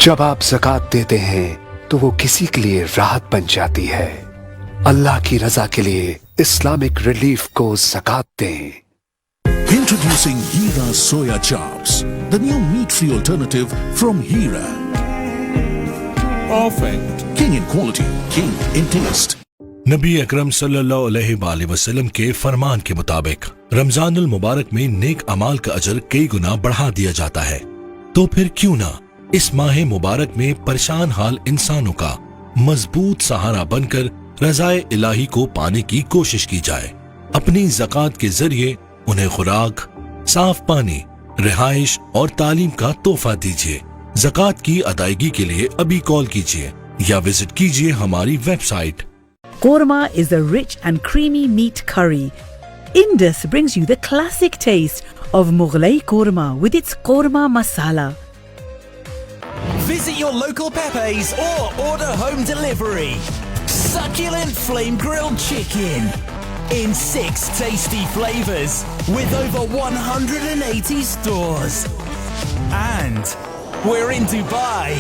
जब आप ज़कात देते हैं तो वो किसी के लिए राहत बन जाती है। अल्लाह की रजा के लिए इस्लामिक रिलीफ को ज़कात दें। Introducing Hira Soya Chops, the new meat-free alternative from Hira. Perfect. King in quality, king in taste. नबी अकरम सल्लल्लाहु अलैहि वसल्लम के फरमान के मुताबिक रमजानुल मुबारक में नेक अमाल का अजर कई गुना बढ़ा दिया जाता है। तो फिर क्यों ना इस माह मुबारक में परेशान हाल इंसानों का मजबूत सहारा बनकर रज़ाए इलाही को पाने की कोशिश की जाए। अपनी ज़कात के जरिए उन्हें खुराक, साफ पानी, रिहाइश और तालीम का तोहफा दीजिए। ज़कात की अदायगी के लिए अभी कॉल कीजिए या विजिट कीजिए हमारी website. Korma is a rich and creamy meat curry. Indus brings you the classic taste of Mughlai korma with its korma masala. Visit your local Pepe's or order home delivery. Succulent flame grilled chicken in 6 tasty flavors with over 180 stores. And we're in Dubai.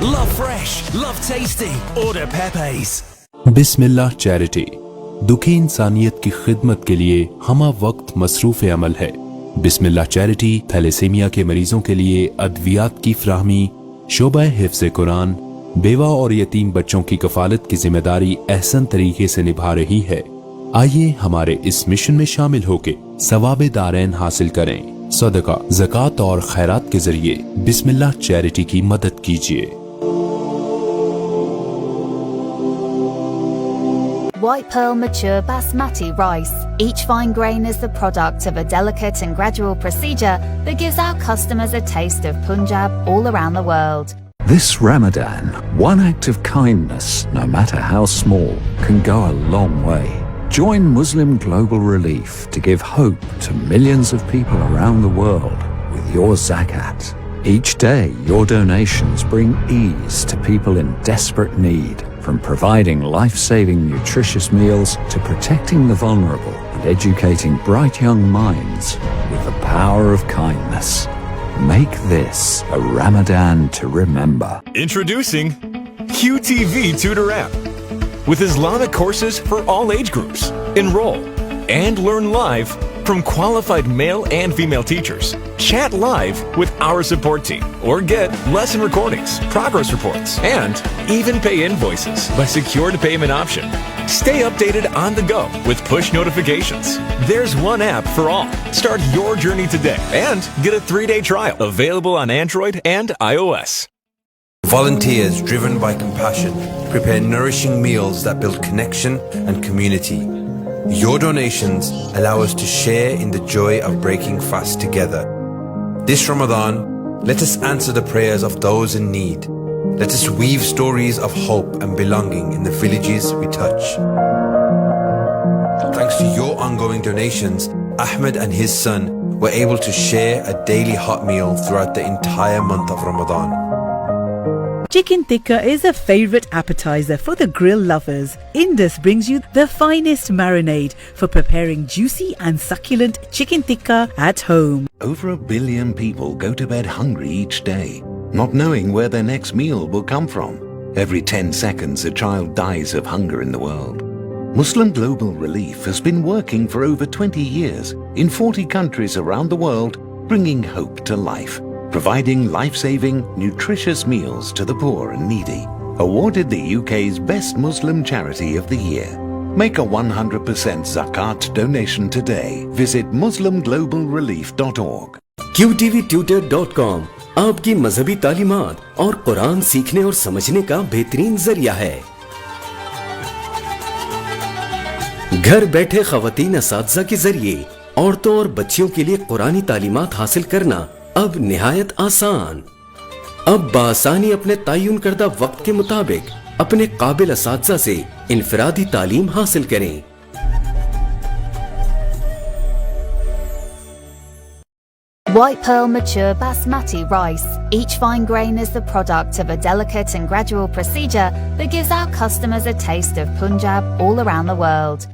Love fresh, love tasty. Order Pepe's. Bismillah charity दुखी इंसानियत की खिदमत के लिए हमा वक्त मसरूफ अमल है। बिस्मिल्लाह चैरिटी थैलेसीमिया के मरीजों के लिए अद्वियात की फ्राहमी, शोबा हिफ्ज़ कुरान, बेवा और यतीम बच्चों की कफालत की जिम्मेदारी अहसन तरीके से निभा रही है। आइए हमारे इस मिशन में शामिल होकर सवाबे दारैन हासिल करें। सदका, ज़कात और खैरात के जरिए बिस्मिल्लाह चैरिटी की मदद कीजिए। White Pearl Mature Basmati rice. Each fine grain is the product of a delicate and gradual procedure that gives our customers a taste of Punjab all around the world. This Ramadan, one act of kindness, no matter how small, can go a long way. Join Muslim Global Relief to give hope to millions of people around the world with your zakat. Each day, your donations bring ease to people in desperate need. From providing life-saving nutritious meals to protecting the vulnerable and educating bright young minds with the power of kindness. Make this a Ramadan to remember. Introducing QTV Tutor app with Islamic courses for all age groups. Enroll and learn live from qualified male and female teachers. Chat live with our support team or get lesson recordings, progress reports, and even pay invoices by secured payment option. Stay updated on the go with push notifications. There's one app for all. Start your journey today and get a 3-day trial available on Android and iOS. Volunteers driven by compassion prepare nourishing meals that build connection and community. Your donations allow us to share in the joy of breaking fast together. This Ramadan, let us answer the prayers of those in need. Let us weave stories of hope and belonging in the villages we touch. Thanks to your ongoing donations, Ahmed and his son were able to share a daily hot meal throughout the entire month of Ramadan. Chicken tikka is a favorite appetizer for the grill lovers. Indus brings you the finest marinade for preparing juicy and succulent chicken tikka at home. Over 1 billion people go to bed hungry each day, not knowing where their next meal will come from. Every 10 seconds a child dies of hunger in the world. Muslim Global Relief has been working for over 20 years in 40 countries around the world, bringing hope to life, providing life-saving, nutritious meals to the poor and needy. Awarded the UK's Best Muslim Charity of the Year. Make a 100% zakat donation today. Visit muslimglobalrelief.org. QTVtutor.com आपकी मजहबी तालीमात और कुरान सीखने और समझने का बेहतरीन जरिया है। घर बैठे खवातीन असातिज़ा के जरिए औरतों और बच्चियों के लिए कुरानी तालीमात हासिल करना अब निहायत आसान। अब बासानी अपने तयन करदा वक्त के मुताबिक अपने काबिल असातिज़ा से इनफरादी तालीम हासिल करें। White Pearl Mature Basmati Rice. Each fine grain is the product of a delicate and gradual procedure that gives our customers a taste of Punjab all around the world.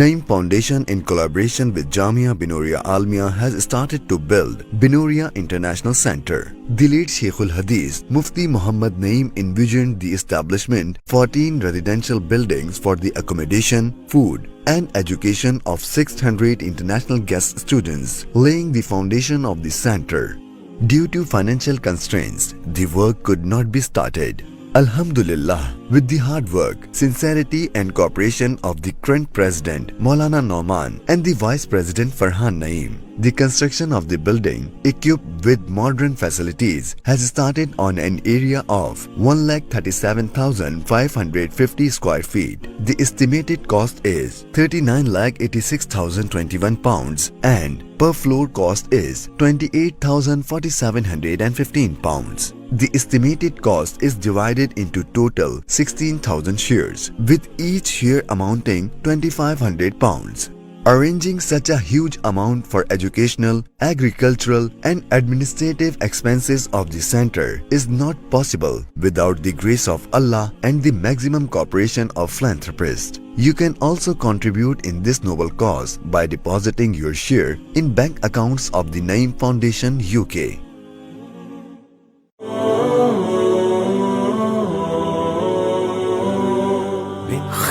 Naim Foundation, in collaboration with Jamia Binoria Almia, has started to build Binoria International Center. The late Sheikhul Hadith Mufti Muhammad Naim envisioned the establishment 14 residential buildings for the accommodation, food and education of 600 international guest students, laying the foundation of the center. Due to financial constraints, the work could not be started. Alhamdulillah, with the hard work, sincerity and cooperation of the current President Maulana Nauman and the Vice President Farhan Naim, the construction of the building, equipped with modern facilities, has started on an area of 1,37,550 square feet. The estimated cost is 39,86,021 pounds and per floor cost is 28,4715 pounds. The estimated cost is divided into total 16,000 shares, with each share amounting 2,500 pounds. Arranging such a huge amount for educational, agricultural and administrative expenses of the center is not possible without the grace of Allah and the maximum cooperation of philanthropists. You can also contribute in this noble cause by depositing your share in bank accounts of the Naim Foundation UK.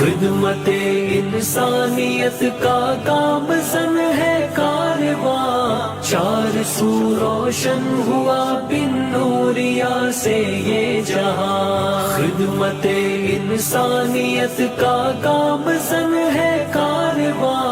खिदमते इंसानियत का काम सन है कारवां, चार सू रोशन हुआ बिन नूरिया से ये जहां। खिदमते इंसानियत का काम सन है कारवां,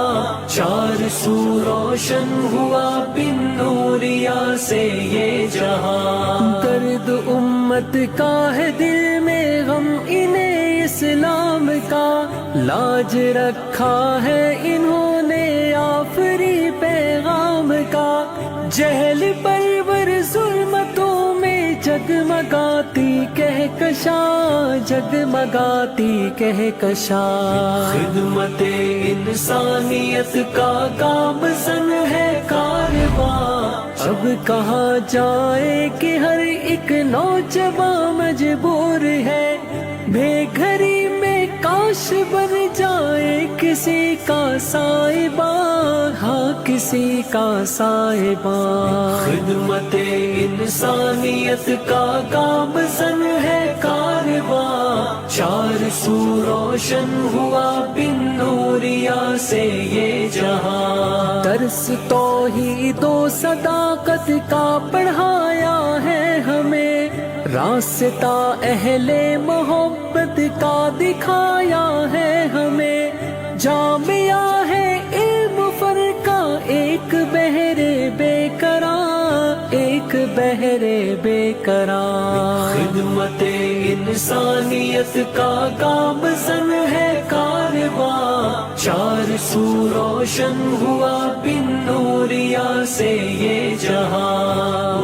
चार सू रोशन हुआ बिन नूरिया से ये जहां। दर्द उम्मत का है दिल में गम, इन्हें इस्लाम का लाज रखा है इन्होंने आफरी पैगाम का। जहल परवर जुल्मतों में जगमगाती कहकशा, जगमगाती कहकशा। खिदमते इंसानियत का काम सन है कारवां, अब कहाँ जाए कि हर एक नौजवान मजबूर है। बेघरी में काश बन जाए किसी का साहिबा, हाँ किसी का साहिबा। खिदमते इंसानियत का काम सन है कारवां, चार सू रोशन हुआ बिन नूरिया से ये जहां। दर्स तौहीदो सदाकत का पढ़ाया है हमें, रास्ता अहले मोहब्बत का दिखाया है हमें। जामिया है इल्म फरका एक बहरे बेकरार, एक बहरे बेकरार। खिदमते इंसानियत का काम सन है कारवां, चार सू रोशन हुआ बिन नूरिया से ये जहां।